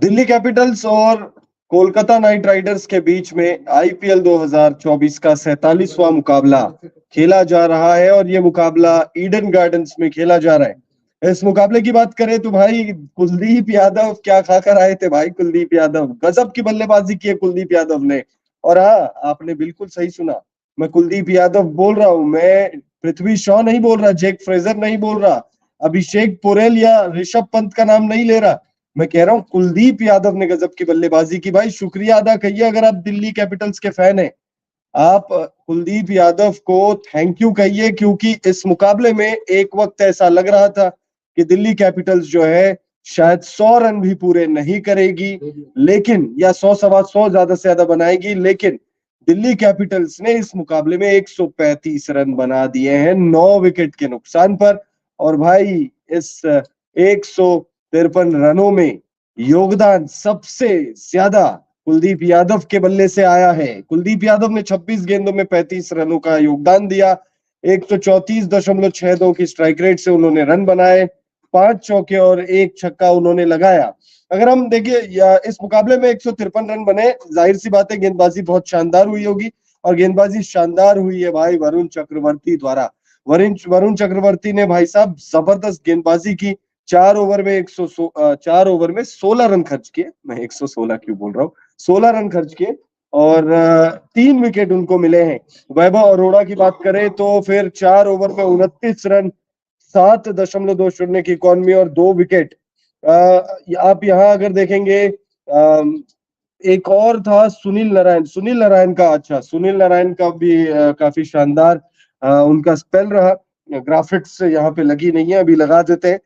Delhi Capitals और Kolkata night Riders के बीच में आईपीएल 2024 का 47वां मुकाबला खेला जा रहा है और ये मुकाबला ईडन गार्डन्स में खेला जा रहा है। इस मुकाबले की बात करें तो भाई कुलदीप यादव क्या खाकर आए थे भाई। कुलदीप यादव गजब की बल्लेबाजी की है कुलदीप यादव ने। और हाँ, आपने बिल्कुल सही सुना, मैं कुलदीप यादव बोल रहा हूं। मैं पृथ्वी शॉ नहीं बोल रहा, जैक फ्रेजर नहीं बोल रहा, अभिषेक पोरेल या ऋषभ पंत का नाम नहीं ले रहा। मैं कह रहा हूँ कुलदीप यादव ने गजब की बल्लेबाजी की भाई। शुक्रिया अदा कहिए अगर आप दिल्ली कैपिटल्स के फैन हैं। आप कुलदीप यादव को थैंक यू कहिए, क्योंकि इस मुकाबले में एक वक्त ऐसा लग रहा था कि दिल्ली कैपिटल्स जो है शायद 100 रन भी पूरे नहीं करेगी, लेकिन या 100 सवा 100 ज्यादा से ज्यादा बनाएगी, लेकिन दिल्ली कैपिटल्स ने इस मुकाबले में 135 रन बना दिए हैं 9 विकेट के नुकसान पर। और भाई इस 153 रनों में योगदान सबसे ज्यादा कुलदीप यादव के बल्ले से आया है। कुलदीप यादव ने 26 गेंदों में 35 रनों का योगदान दिया। 134.62 की स्ट्राइक रेट से उन्होंने रन बनाए, 5 चौके और 1 छक्का उन्होंने लगाया। अगर हम देखिए इस मुकाबले में 153 रन बने, जाहिर सी बात है गेंदबाजी बहुत शानदार हुई होगी। और गेंदबाजी शानदार हुई है भाई वरुण चक्रवर्ती द्वारा। वरुण चक्रवर्ती ने भाई साहब जबरदस्त गेंदबाजी की। 4 ओवर में 16 रन खर्च किए। मैं 116 क्यों बोल रहा हूँ, 16 रन खर्च किए और 3 विकेट उनको मिले हैं। वैभव अरोड़ा की बात करें तो फिर 4 ओवर में 29 रन, 7.20 की इकॉनमी और 2 विकेट। आप यहाँ अगर देखेंगे एक और था सुनील नारायण का। अच्छा, सुनील नारायण का भी काफी शानदार उनका स्पेल रहा। ग्राफिक्स यहाँ पे लगी नहीं है, अभी लगा देते हैं।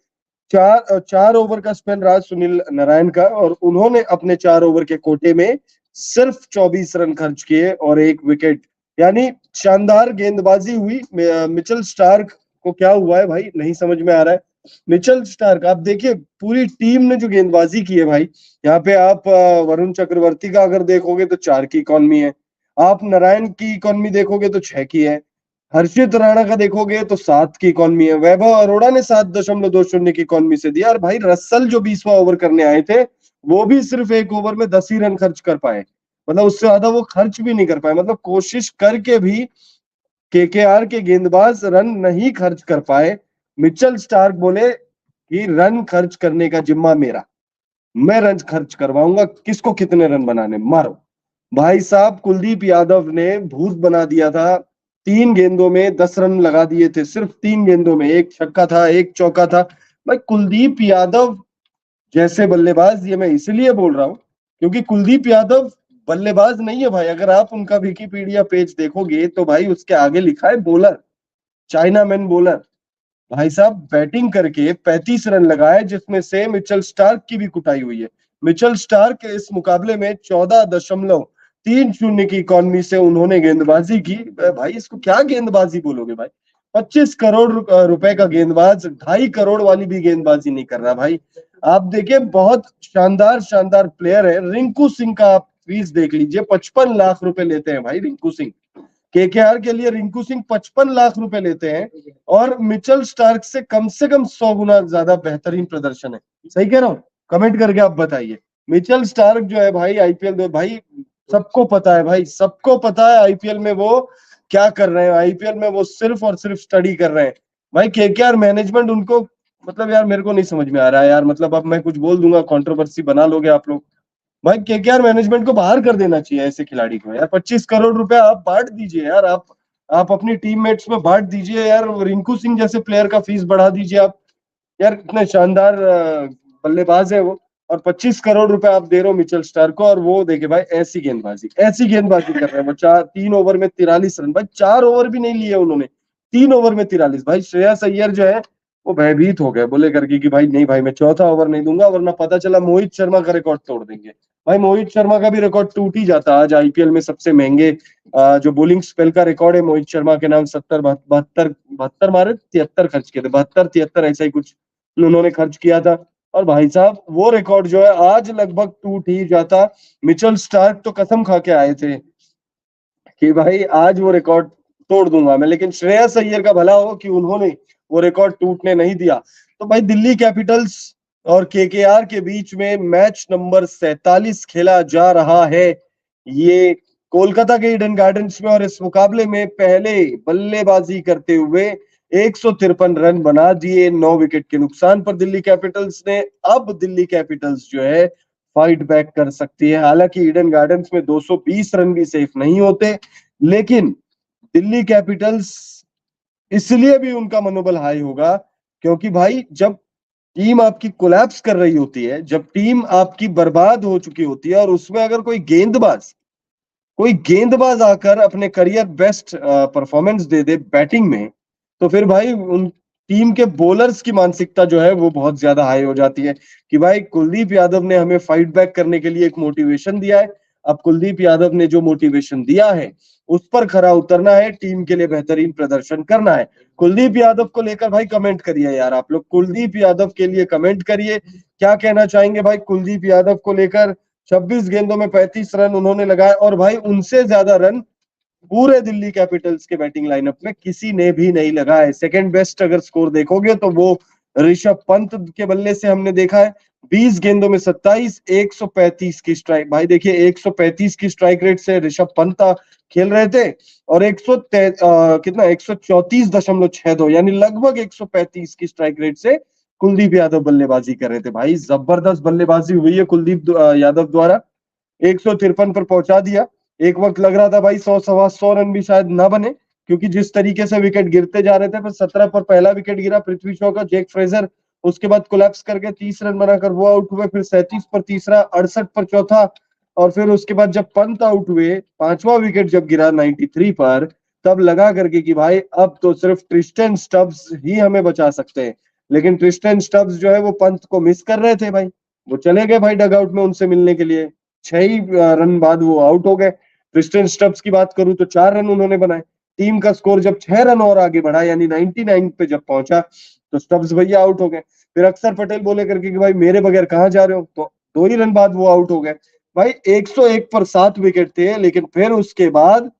4 ओवर का स्पेल रहा सुनील नारायण का और उन्होंने अपने 4 ओवर के कोटे में सिर्फ 24 रन खर्च किए और 1 विकेट। यानी शानदार गेंदबाजी हुई। मिचेल स्टार्क को क्या हुआ है भाई, नहीं समझ में आ रहा है। मिचेल स्टार्क, आप देखिए पूरी टीम ने जो गेंदबाजी की है भाई। यहाँ पे आप वरुण चक्रवर्ती का अगर देखोगे तो 4 की इकॉनमी है, आप नारायण की इकॉनमी देखोगे तो 6 की है, हर्षित राणा का देखोगे तो 7 की इकॉनमी है, वैभव अरोड़ा ने 7.20 की इकॉनमी से दिया। और भाई रसल जो 20वां ओवर करने आए थे वो भी सिर्फ 1 ओवर में 10 ही रन खर्च कर पाए। मतलब उससे ज्यादा वो खर्च भी नहीं कर पाए। मतलब कोशिश करके भी केकेआर के गेंदबाज रन नहीं खर्च कर पाए। मिचेल स्टार्क बोले कि रन खर्च करने का जिम्मा मेरा, मैं रन खर्च करवाऊंगा, किसको कितने रन बनाने मारो। भाई साहब कुलदीप यादव ने भूत बना दिया था। 3 गेंदों में 10 रन लगा दिए थे, सिर्फ 3 गेंदों में। 1 छक्का था, 1 चौका था। भाई कुलदीप यादव जैसे बल्लेबाज, ये मैं इसलिए बोल रहा हूं क्योंकि कुलदीप यादव बल्लेबाज नहीं है भाई। अगर आप उनका विकिपीडिया पेज देखोगे तो भाई उसके आगे लिखा है बॉलर, चाइना मैन बॉलर। भाई साहब बैटिंग करके 35 रन लगाए, जिसमें से मिचेल स्टार्क की भी कुटाई हुई है। मिचेल स्टार्क इस मुकाबले में 14.30 की इकॉनमी से उन्होंने गेंदबाजी की। भाई इसको क्या गेंदबाजी बोलोगे भाई। 25 करोड़ रुपए का गेंदबाज 2.5 करोड़ वाली भी गेंदबाजी नहीं कर रहा भाई। आप देखिए बहुत शानदार शानदार प्लेयर है। रिंकू सिंह का आप फीस देख लीजिए, 55 लाख रुपए लेते हैं भाई रिंकू सिंह। केकेआर के लिए रिंकू सिंह 55 लाख रुपए लेते हैं और मिचेल स्टार्क से कम 100 गुना ज्यादा बेहतरीन प्रदर्शन है। सही कह रहा हूँ? कमेंट करके आप बताइए। मिचेल स्टार्क जो है भाई आईपीएल में, भाई सबको पता है भाई, सबको पता है आईपीएल में वो क्या कर रहे हैं। आईपीएल में वो सिर्फ और सिर्फ स्टडी कर रहे हैं भाई। केकेआर मैनेजमेंट उनको, मतलब यार मेरे को नहीं समझ में आ रहा है यार। मतलब अब मैं कुछ बोल दूंगा, कंट्रोवर्सी बना लोगे आप लोग। भाई केकेआर मैनेजमेंट को बाहर कर देना चाहिए ऐसे खिलाड़ी को यार। 25 करोड़ रुपया आप बांट दीजिए यार। आप अपनी टीममेट्स में बांट दीजिए यार। रिंकू सिंह जैसे प्लेयर का फीस बढ़ा दीजिए आप यार। इतने शानदार बल्लेबाज है वो, और 25 करोड़ रुपए आप दे रहे हो मिचेल स्टार को। और वो देखे भाई ऐसी गेंदबाजी कर रहे हैं वो। 3 ओवर में 43 रन। भाई 4 ओवर भी नहीं लिए उन्होंने, 3 ओवर में 43। भाई श्रेयस अय्यर जो है वो भयभीत हो गए, बोले करके कि भाई नहीं भाई मैं चौथा ओवर नहीं दूंगा, वरना पता चला मोहित शर्मा का रिकॉर्ड तोड़ देंगे। भाई मोहित शर्मा का भी रिकॉर्ड टूट ही जाता। आज आईपीएल में सबसे महंगे जो बोलिंग स्पेल का रिकॉर्ड है मोहित शर्मा के नाम, 72 मारे, 73 खर्च किए थे, 72 73 ऐसा ही कुछ उन्होंने खर्च किया था। और भाई साहब वो रिकॉर्ड जो है आज लगभग टूट ही जाता। मिचेल स्टार्क तो कसम खा के आए थे कि भाई आज वो रिकॉर्ड तोड़ दूंगा मैं, लेकिन श्रेयस अय्यर का भला हो कि उन्होंने वो रिकॉर्ड टूटने नहीं दिया। तो भाई दिल्ली कैपिटल्स और केकेआर के बीच में मैच नंबर 47 खेला जा रहा है ये कोलकाता के ईडन गार्डन्स में। और इस मुकाबले में पहले बल्लेबाजी करते हुए 153 रन बना दिए 9 विकेट के नुकसान पर दिल्ली कैपिटल्स ने। अब दिल्ली कैपिटल्स जो है फाइट बैक कर सकती है। हालांकि ईडन गार्डन्स में 220 रन भी सेफ नहीं होते, लेकिन दिल्ली कैपिटल्स इसलिए भी उनका मनोबल हाई होगा क्योंकि भाई जब टीम आपकी कोलैप्स कर रही होती है, जब टीम आपकी बर्बाद हो चुकी होती है और उसमें अगर कोई गेंदबाज आकर अपने करियर बेस्ट परफॉर्मेंस दे दे बैटिंग में, तो फिर भाई उन टीम के बॉलर्स की मानसिकता जो है वो बहुत ज्यादा हाई हो जाती है कि भाई कुलदीप यादव ने हमें फाइट बैक करने के लिए एक मोटिवेशन दिया है। अब कुलदीप यादव ने जो मोटिवेशन दिया है उस पर खरा उतरना है, टीम के लिए बेहतरीन प्रदर्शन करना है। कुलदीप यादव को लेकर भाई कमेंट करिए यार, आप लोग कुलदीप यादव के लिए कमेंट करिए, क्या कहना चाहेंगे भाई कुलदीप यादव को लेकर। 26 गेंदों में 35 रन उन्होंने लगाए और भाई उनसे ज्यादा रन पूरे दिल्ली कैपिटल्स के बैटिंग लाइनअप में किसी ने भी नहीं लगाए। सेकंड बेस्ट अगर स्कोर देखोगे तो वो ऋषभ पंत के बल्ले से हमने देखा है। 20 गेंदों में 27, 135 की स्ट्राइक, भाई देखिए 135 की स्ट्राइक रेट से ऋषभ पंत खेल रहे थे और 134.62 यानी लगभग 135 की स्ट्राइक रेट से कुलदीप यादव बल्लेबाजी कर रहे थे। भाई जबरदस्त बल्लेबाजी हुई है कुलदीप यादव द्वारा, 153 पर पहुंचा दिया। एक वक्त लग रहा था भाई 100 रन भी शायद ना बने, क्योंकि जिस तरीके से विकेट गिरते जा रहे थे। फिर 17 पर पहला विकेट गिरा पृथ्वी शॉ का, जैक फ्रेजर उसके बाद कोलैप्स करके 30 रन बनाकर वो आउट हुए। फिर 37 पर तीसरा, 68 पर चौथा, और फिर उसके बाद जब पंत आउट हुए, पांचवा विकेट जब गिरा 93 पर, तब लगा करके कि भाई अब तो सिर्फ ट्रिस्टन स्टब्स ही हमें बचा सकते हैं। लेकिन ट्रिस्टन स्टब्स जो है वो पंत को मिस कर रहे थे भाई, वो चले गए भाई डगआउट में उनसे मिलने के लिए। 6 रन बाद वो आउट हो गए। क्रिस्टियन स्टब्स की बात करूं तो 4 रन उन्होंने बनाए। टीम का स्कोर जब 6 रन और आगे बढ़ा यानी 99 पे जब पहुंचा तो स्टब्स भैया आउट हो गए। फिर अक्षर पटेल बोले करके कि भाई मेरे बगैर कहां जा रहे हो, तो 2 ही रन बाद वो आउट हो गए। भाई 101 पर 7 विकेट थे, लेकिन फिर उसके बाद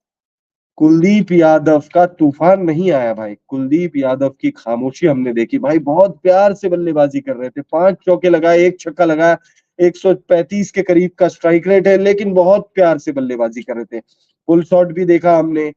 कुलदीप यादव का तूफान नहीं आया भाई। कुलदीप यादव की खामोशी हमने देखी भाई, बहुत प्यार से बल्लेबाजी कर रहे थे, 5 चौके लगाए, 1 छक्का लगाया, 135 के करीब का स्ट्राइक रेट है, लेकिन बहुत प्यार से बल्लेबाजी कर रहे थे। फुल शॉट भी देखा हमने,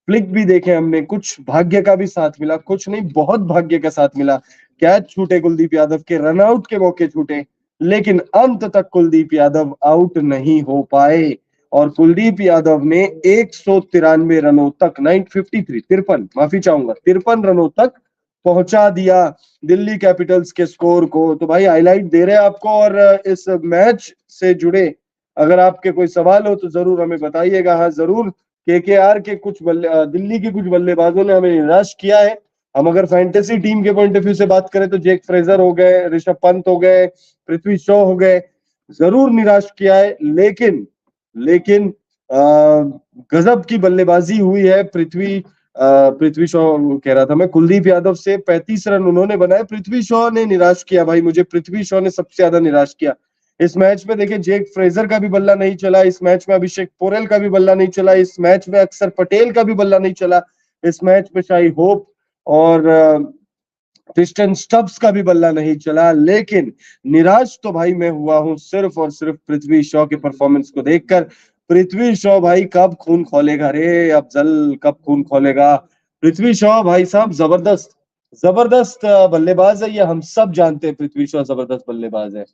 फ्लिक भी देखे हमने, कुछ भाग्य का भी साथ मिला, कुछ नहीं बहुत भाग्य का साथ मिला। कैच छूटे कुलदीप यादव के, रनआउट के मौके छूटे, लेकिन अंत तक कुलदीप यादव आउट नहीं हो पाए और कुलदीप यादव ने 193 रनों तक 953 तिरपन माफी चाहूंगा 53 रनों तक पहुंचा दिया दिल्ली कैपिटल्स के स्कोर को। तो भाई हाईलाइट दे रहे हैं आपको, और इस मैच से जुड़े अगर आपके कोई सवाल हो तो जरूर हमें बताइएगा। हाँ जरूर, केकेआर के दिल्ली के कुछ बल्लेबाजों ने हमें निराश किया है। हम अगर फैंटेसी टीम के पॉइंट ऑफ व्यू से बात करें तो जैक फ्रेजर हो गए, ऋषभ पंत हो गए, पृथ्वी शॉ हो गए, जरूर निराश किया है। लेकिन गजब की बल्लेबाजी हुई है पृथ्वी शॉ कह रहा था मैं, कुलदीप यादव से 35 रन उन्होंने बनाए। पृथ्वी शॉ ने निराश किया भाई, मुझे पृथ्वी शॉ ने सबसे ज्यादा निराश किया इस मैच में। देखिए जैक फ्रेजर का भी बल्ला नहीं चला इस मैच में, अभिषेक पोरेल का भी बल्ला नहीं चला इस मैच में, अक्षर पटेल का भी बल्ला नहीं चला इस मैच में, शाही होप और क्रिस्टियन स्टब्स का भी बल्ला नहीं चला। लेकिन निराश तो भाई मैं हुआ हूं सिर्फ और सिर्फ पृथ्वी शॉ के परफॉर्मेंस को देखकर। पृथ्वी शॉ भाई कब खून खोलेगा रे अफजल, कब खून खोलेगा पृथ्वी शॉ। भाई साहब जबरदस्त जबरदस्त बल्लेबाज है, ये हम सब जानते हैं पृथ्वी शॉ जबरदस्त बल्लेबाज है।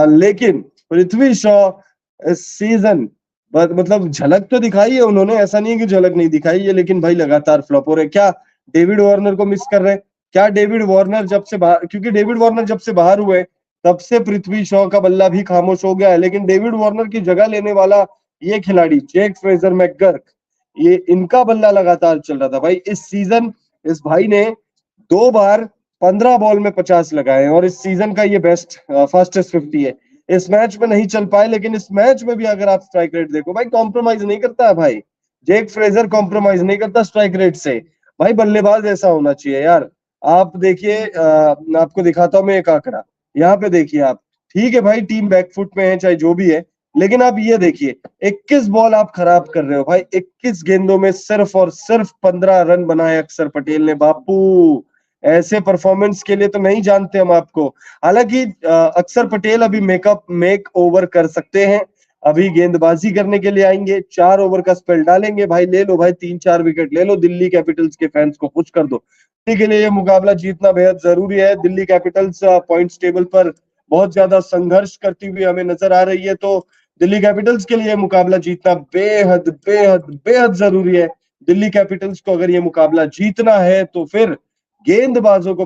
लेकिन पृथ्वी शॉ इस सीजन मतलब झलक तो दिखाई है उन्होंने, ऐसा नहीं है कि झलक नहीं दिखाई है, लेकिन भाई लगातार फ्लॉप हो रहे। क्या डेविड वार्नर को मिस कर रहे हैं? क्या डेविड वार्नर जब से बाहर, क्योंकि डेविड वार्नर जब से बाहर हुए तब से पृथ्वी शॉ का बल्ला भी खामोश हो गया है। लेकिन डेविड वार्नर की जगह लेने वाला ये खिलाड़ी जैक फ्रेजर मैकगर्क, ये इनका बल्ला लगातार चल रहा था भाई इस सीजन। इस भाई ने 2 बार 15 बॉल में 50 लगाए और इस सीजन का ये बेस्ट फास्टेस्ट 50 है। इस मैच में नहीं चल पाए, लेकिन इस मैच में भी अगर आप स्ट्राइक रेट देखो भाई, कॉम्प्रोमाइज नहीं करता है भाई जैक फ्रेजर, कॉम्प्रोमाइज नहीं करता स्ट्राइक रेट से। भाई बल्लेबाज ऐसा होना चाहिए यार। आप देखिए, आपको दिखाता हूं मैं एक आंकड़ा, यहाँ पे देखिए आप। ठीक है भाई टीम बैकफुट में है चाहे जो भी है, लेकिन आप ये देखिए 21 बॉल आप खराब कर रहे हो भाई, 21 गेंदों में सिर्फ और सिर्फ 15 रन बनाए अक्षर पटेल ने बापू। ऐसे परफॉर्मेंस के लिए तो नहीं जानते हम आपको। हालांकि अक्षर पटेल अभी मेक ओवर कर सकते हैं, अभी गेंदबाजी करने के लिए आएंगे, 4 ओवर का स्पेल डालेंगे, भाई ले लो भाई, 3-4 विकेट ले लो, दिल्ली कैपिटल्स के फैंस को खुश कर दो। दिल्ली के लिए ये मुकाबला जीतना बेहद जरूरी है। दिल्ली कैपिटल्स पॉइंट्स टेबल पर बहुत ज्यादा संघर्ष करती हुई हमें नजर आ रही है, तो दिल्ली कैपिटल्स के लिए मुकाबला जीतना बेहद बेहद बेहद जरूरी है। दिल्ली कैपिटल्स को अगर ये मुकाबला जीतना है तो फिर गेंदबाजों को